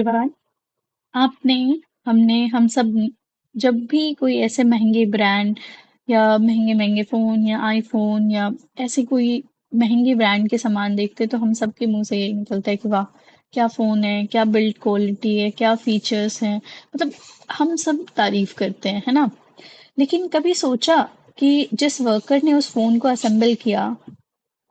Everyone, आपने हमने हम सब जब भी कोई ऐसे महंगे ब्रांड या महंगे महंगे फ़ोन या आईफ़ोन या ऐसे कोई महंगे ब्रांड के सामान देखते तो हम सबके मुंह से यही निकलता है कि वाह, क्या फ़ोन है, क्या बिल्ड क्वालिटी है, क्या फीचर्स हैं। मतलब हम सब तारीफ करते हैं, है ना? लेकिन कभी सोचा कि जिस वर्कर ने उस फ़ोन को असेंबल किया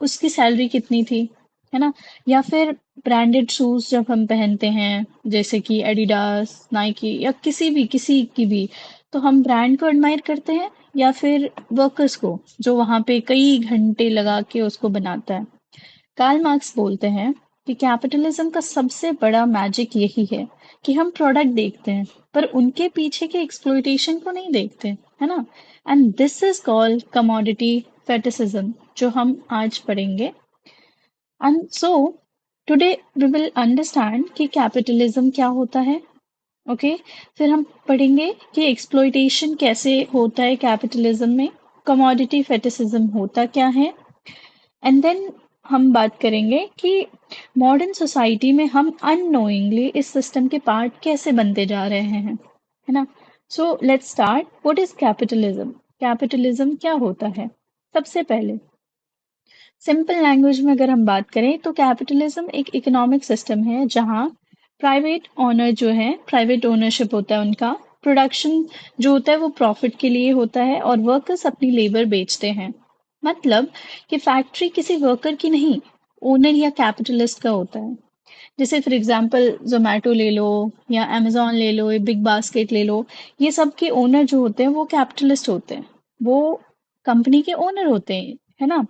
उसकी सैलरी कितनी थी, है ना? या फिर ब्रांडेड शूज़ जब हम पहनते हैं, जैसे कि एडिडास, नाइकी या किसी की भी, तो हम ब्रांड को एडमायर करते हैं या फिर वर्कर्स को, जो वहाँ पे कई घंटे लगा के उसको बनाता है। कार्ल मार्क्स बोलते हैं कि कैपिटलिज्म का सबसे बड़ा मैजिक यही है कि हम प्रोडक्ट देखते हैं पर उनके पीछे के एक्सप्लॉइटेशन को नहीं देखते, है ना? And this is called commodity fetishism, जो हम आज पढ़ेंगे। And so today we will understand कि कैपिटलिज्म क्या होता है। ओके, फिर हम पढ़ेंगे कि एक्सप्लॉइटेशन कैसे होता है कैपिटलिज्म में, कमोडिटी फेटिसिज्म होता क्या है, एंड देन हम बात करेंगे कि मॉडर्न सोसाइटी में हम अननोइंगली इस सिस्टम के पार्ट कैसे बनते जा रहे हैं, है ना? So let's start. What is capitalism? Capitalism क्या होता है? सबसे पहले सिंपल लैंग्वेज में अगर हम बात करें तो कैपिटलिज्म एक इकोनॉमिक सिस्टम है जहां प्राइवेट ओनर जो है, प्राइवेट ओनरशिप होता है उनका, प्रोडक्शन जो होता है वो प्रॉफिट के लिए होता है और वर्कर्स अपनी लेबर बेचते हैं। मतलब कि फैक्ट्री किसी वर्कर की नहीं, ओनर या कैपिटलिस्ट का होता है। जैसे फॉर एग्जांपल जोमेटो ले लो या अमेजोन ले लो या बिग बास्केट ले लो, ये सब के ओनर जो होते हैं वो कैपिटलिस्ट होते हैं, वो कंपनी के ओनर होते हैं, है ना?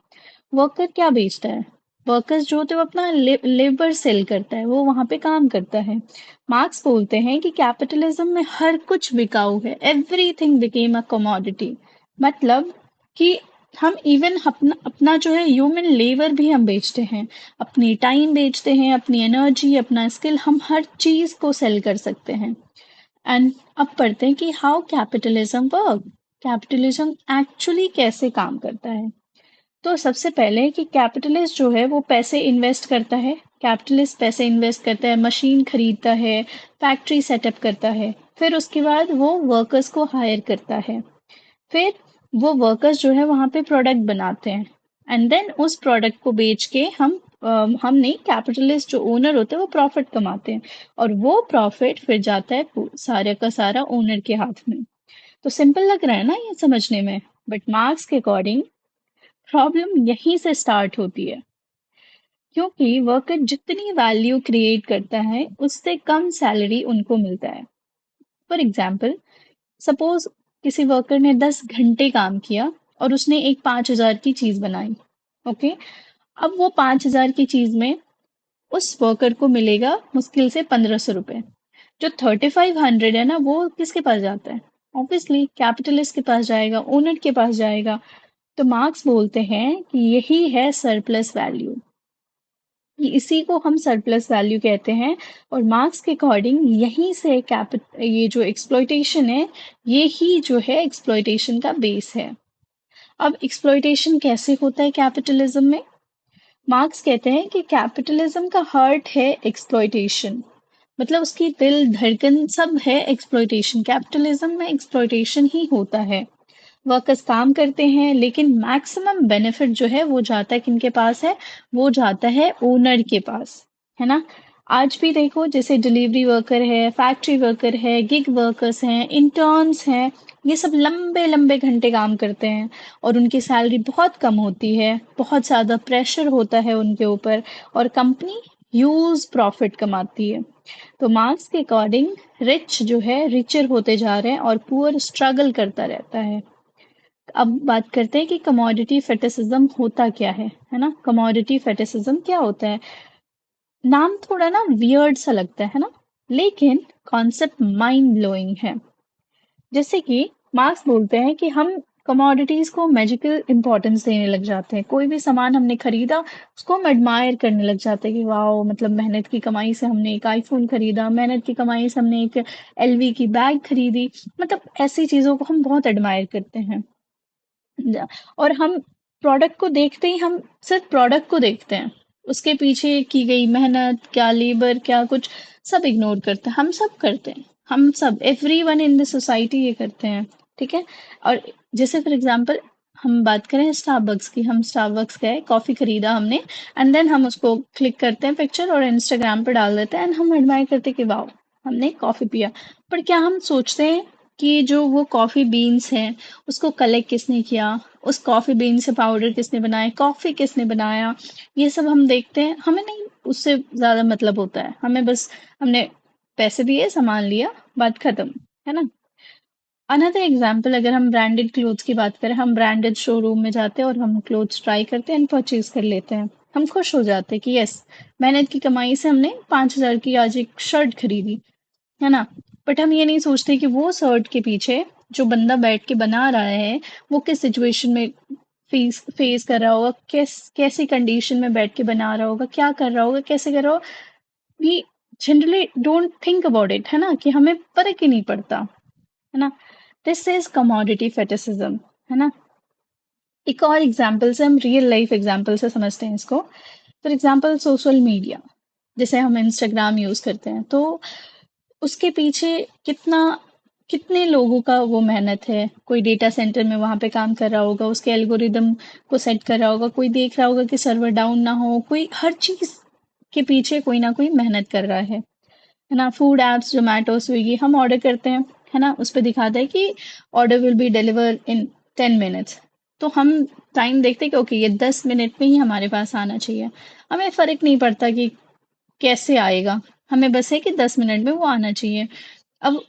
वर्कर क्या बेचता है? वर्कर्स जो होते हैं वो अपना लेबर सेल करता है, वो वहां पे काम करता है। मार्क्स बोलते हैं कि कैपिटलिज्म में हर कुछ बिकाऊ है, एवरीथिंग बिकेम अ कमोडिटी। मतलब कि हम इवन अपना अपना जो है ह्यूमन लेबर भी हम बेचते हैं, अपनी टाइम बेचते हैं, अपनी एनर्जी, अपना स्किल, हम हर चीज को सेल कर सकते हैं। एंड अब पढ़ते हैं कि how capitalism work, capitalism actually कैसे काम करता है। तो सबसे पहले कि कैपिटलिस्ट जो है वो पैसे इन्वेस्ट करता है, कैपिटलिस्ट पैसे इन्वेस्ट करता है, मशीन खरीदता है, फैक्ट्री सेटअप करता है, फिर उसके बाद वो वर्कर्स को हायर करता है, फिर वो वर्कर्स जो है वहाँ पे प्रोडक्ट बनाते हैं, एंड देन उस प्रोडक्ट को बेच के हम नहीं, कैपिटलिस्ट जो ओनर होते हैं वो प्रॉफिट कमाते हैं और वो प्रॉफिट फिर जाता है सारे का सारा ओनर के हाथ में। तो सिंपल लग रहा है ना ये समझने में, बट मार्क्स के अकॉर्डिंग प्रॉब्लम यहीं से स्टार्ट होती है, क्योंकि वर्कर जितनी वैल्यू क्रिएट करता है उससे कम सैलरी उनको मिलता है। फॉर एग्जाम्पल, सपोज किसी वर्कर ने 10 घंटे काम किया और उसने एक 5,000 की चीज बनाई। ओके, अब वो 5,000 की चीज में उस वर्कर को मिलेगा मुश्किल से 1,500 रुपए। जो 3,500 है ना, वो किसके पास जाता है? ऑब्वियसली कैपिटलिस्ट के पास जाएगा, ओनर के पास जाएगा। तो मार्क्स बोलते हैं कि यही है सरप्लस वैल्यू, इसी को हम सरप्लस वैल्यू कहते हैं। और मार्क्स के अकॉर्डिंग यहीं से कैपिट ये जो एक्सप्लॉइटेशन है, ये ही जो है एक्सप्लॉइटेशन का बेस है। अब एक्सप्लॉइटेशन कैसे होता है कैपिटलिज्म में? मार्क्स कहते हैं कि कैपिटलिज्म का हार्ट है एक्सप्लॉइटेशन, मतलब उसकी दिल धड़कन सब है एक्सप्लॉइटेशन। कैपिटलिज्म में एक्सप्लॉइटेशन ही होता है। वर्कर्स काम करते हैं लेकिन मैक्सिमम बेनिफिट जो है वो जाता है किनके पास है? वो जाता है ओनर के पास, है ना? आज भी देखो, जैसे डिलीवरी वर्कर है, फैक्ट्री वर्कर है, गिग वर्कर्स हैं, इंटर्न्स हैं, ये सब लंबे लंबे घंटे काम करते हैं और उनकी सैलरी बहुत कम होती है, बहुत ज़्यादा प्रेशर होता है उनके ऊपर और कंपनी ह्यूज प्रॉफिट कमाती है। तो मार्क्स के अकॉर्डिंग रिच जो है रिचर होते जा रहे हैं और पुअर स्ट्रगल करता रहता है। अब बात करते हैं कि कमोडिटी फेटिसिज्म होता क्या है ना? कमोडिटी फेटिसिज्म क्या होता है? नाम थोड़ा ना वियर्ड सा लगता है ना, लेकिन कॉन्सेप्ट माइंड ब्लोइंग है। जैसे कि मार्क्स बोलते हैं कि हम कमोडिटीज को मैजिकल इंपॉर्टेंस देने लग जाते हैं। कोई भी सामान हमने खरीदा उसको हम एडमायर करने लग जाते हैं कि वाओ, मतलब मेहनत की कमाई से हमने एक आईफोन खरीदा, मेहनत की कमाई से हमने एक एलवी की बैग खरीदी। मतलब ऐसी चीजों को हम बहुत एडमायर करते हैं। और हम प्रोडक्ट को देखते ही हम सिर्फ प्रोडक्ट को देखते हैं, उसके पीछे की गई मेहनत, क्या लेबर, क्या कुछ, सब इग्नोर करते हैं। हम सब करते हैं, हम सब, एवरीवन इन द सोसाइटी ये करते हैं, ठीक है? और जैसे फॉर एग्जांपल हम बात करें स्टारबक्स की, हम स्टारबक्स गए, कॉफ़ी खरीदा हमने, एंड देन हम उसको क्लिक करते हैं पिक्चर और इंस्टाग्राम पे डाल देते हैं, एंड हम एडमायर करते हैं कि वाओ, हमने कॉफ़ी पिया। पर क्या हम सोचते हैं कि जो वो कॉफ़ी बीन्स हैं, उसको कलेक्ट किसने किया? उस कॉफ़ी बीन से पाउडर किसने बनाया? कॉफ़ी किसने बनाया? ये सब हम देखते हैं, हमें नहीं उससे ज़्यादा मतलब होता है। हमें बस हमने पैसे दिए, सामान लिया, बात खत्म, है ना? अनदर एग्जाम्पल, अगर हम ब्रांडेड क्लोथ्स की बात करें, हम ब्रांडेड शोरूम में जाते हैं और हम क्लोथ्स ट्राई करते हैं एंड परचेज कर लेते हैं। हम खुश हो जाते हैं कि यस, मेहनत की कमाई से हमने 5,000 की आज एक शर्ट खरीदी, है ना? बट हम ये नहीं सोचते कि वो शर्ट के पीछे जो बंदा बैठ के बना रहा है, वो किस सिचुएशन में फेस फेस कर रहा होगा, कैसी कंडीशन में बैठ के बना रहा होगा, क्या कर रहा होगा, कैसे कर रहा होगा, we generally don't think about it, है ना? कि हमें फर्क ही नहीं पड़ता, है ना? दिस इज कमोडिटी फेटिसिज्म, है ना? एक और एग्जाम्पल से, हम रियल लाइफ एग्जाम्पल से समझते हैं इसको। फॉर एग्जाम्पल सोशल मीडिया, जैसे हम इंस्टाग्राम यूज करते हैं, तो उसके पीछे कितना, कितने लोगों का वो मेहनत है। कोई डेटा सेंटर में वहां पे काम कर रहा होगा, उसके एल्गोरिदम को सेट कर रहा होगा, कोई देख रहा होगा कि सर्वर डाउन ना हो, कोई हर चीज के पीछे कोई ना कोई मेहनत कर रहा है ना? फूड एप्स, जोमेटो, स्विगी, हम ऑर्डर करते हैं, है ना? उस पे दिखाता है कि order will be deliver in 10 minutes. तो हम टाइम देखते हैं कि ओके, ये 10 मिनट में ही हमारे पास आना चाहिए। हमें फर्क नहीं पड़ता कि कैसे आएगा, हमें बस है कि 10 मिनट में वो आना चाहिए। अब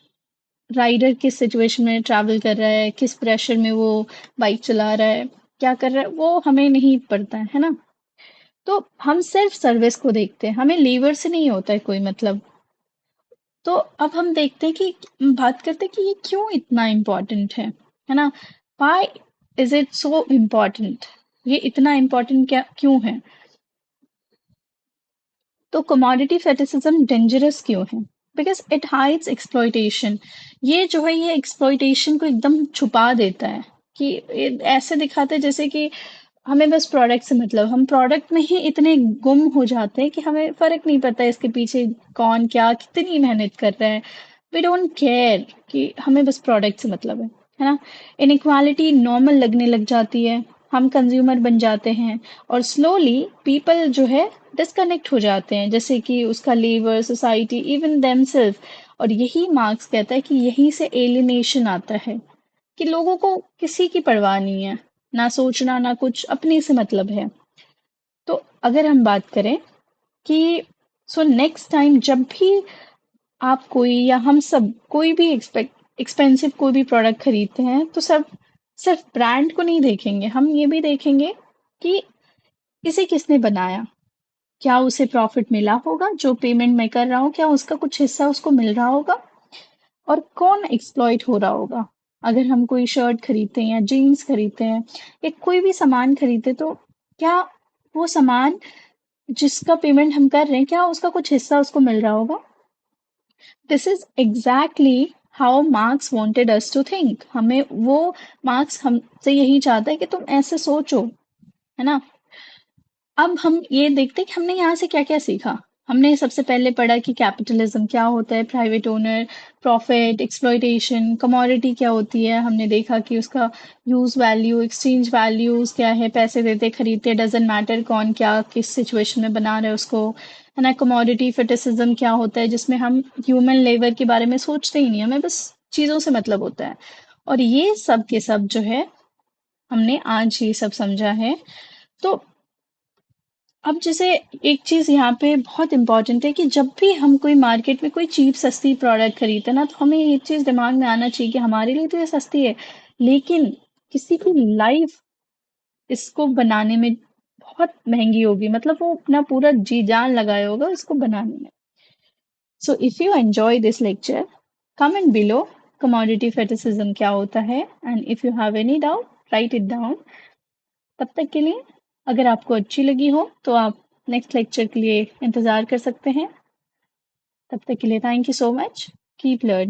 राइडर किस सिचुएशन में ट्रैवल कर रहा है, किस प्रेशर में वो बाइक चला रहा है, क्या कर रहा है, वो हमें नहीं पड़ता है ना? तो हम सिर्फ सर्विस को देखते हैं, हमें लीवर से नहीं होता है कोई मतलब। तो अब हम देखते हैं कि बात करते हैं कि ये क्यों इतना इम्पोर्टेंट है ना? Why is it so important? ये इतना इम्पोर्टेंट क्या क्यों है? तो कमोडिटी फेटिसिज्म डेंजरस क्यों है? Because it hides exploitation. ये जो है, ये एक्सप्लॉयटेशन को एकदम छुपा देता है, कि ये ऐसे दिखाता है जैसे कि हमें बस प्रोडक्ट से मतलब, हम प्रोडक्ट में ही इतने गुम हो जाते हैं कि हमें फर्क नहीं पड़ता इसके पीछे कौन क्या कितनी मेहनत कर रहा है। वी डोंट केयर, कि हमें बस प्रोडक्ट से मतलब है ना? इनइक्वालिटी नॉर्मल लगने लग जाती है, हम कंज्यूमर बन जाते हैं, और स्लोली पीपल जो है डिस्कनेक्ट हो जाते हैं, जैसे कि उसका लीवर, सोसाइटी, इवन देमसेल्फ। और यही मार्क्स कहता है कि यहीं से एलिनेशन आता है, कि लोगों को किसी की परवाह नहीं है, ना सोचना ना कुछ, अपने से मतलब है। तो अगर हम बात करें कि सो नेक्स्ट टाइम जब भी आप कोई या हम सब कोई भी एक्सपेंसिव कोई भी प्रोडक्ट खरीदते हैं, तो सब सिर्फ ब्रांड को नहीं देखेंगे, हम ये भी देखेंगे कि इसे किसने बनाया, क्या उसे प्रॉफिट मिला होगा, जो पेमेंट मैं कर रहा हूँ क्या उसका कुछ हिस्सा उसको मिल रहा होगा, और कौन एक्सप्लॉइट हो रहा होगा। अगर हम कोई शर्ट खरीदते हैं या जीन्स खरीदते हैं या कोई भी सामान खरीदते, तो क्या वो सामान जिसका पेमेंट हम कर रहे हैं, क्या उसका कुछ हिस्सा उसको मिल रहा होगा? This is exactly how Marx wanted us to think. हमें वो मार्क्स हमसे यही चाहता है कि तुम ऐसे सोचो, है ना? अब हम ये देखते हैं कि हमने यहाँ से क्या-क्या सीखा। हमने सबसे पहले पढ़ा कि कैपिटलिज्म क्या होता है, private owner, profit, exploitation, commodity क्या होती है। हमने देखा कि उसका यूज़ वैल्यू, एक्सचेंज वैल्यूज़ क्या है, पैसे देते खरीदते, डज़न्ट मैटर कौन क्या किस सिचुएशन में बना रहा है उसको, है ना? कमोडिटी फेटिसिज्म क्या होता है, जिसमें हम ह्यूमन लेबर के बारे में सोचते ही नहीं, हमें बस चीज़ों से मतलब होता है। और ये सब के सब जो है, हमने आज ये सब समझा है। तो अब जैसे एक चीज़ यहाँ पे बहुत इम्पोर्टेंट है कि जब भी हम कोई मार्केट में कोई चीप सस्ती प्रोडक्ट खरीदते हैं ना, तो हमें ये चीज़ दिमाग में आना चाहिए कि हमारे लिए तो ये सस्ती है, लेकिन किसी की लाइफ इसको बनाने में बहुत महंगी होगी, मतलब वो अपना पूरा जी जान लगाया होगा इसको बनाने में। So if you enjoy this lecture, comment below commodity फेटिसिज्म क्या होता है, and if you have any doubt right it down. तब तक के लिए, अगर आपको अच्छी लगी हो तो आप नेक्स्ट लेक्चर के लिए इंतज़ार कर सकते हैं। तब तक के लिए thank you so much, keep learning.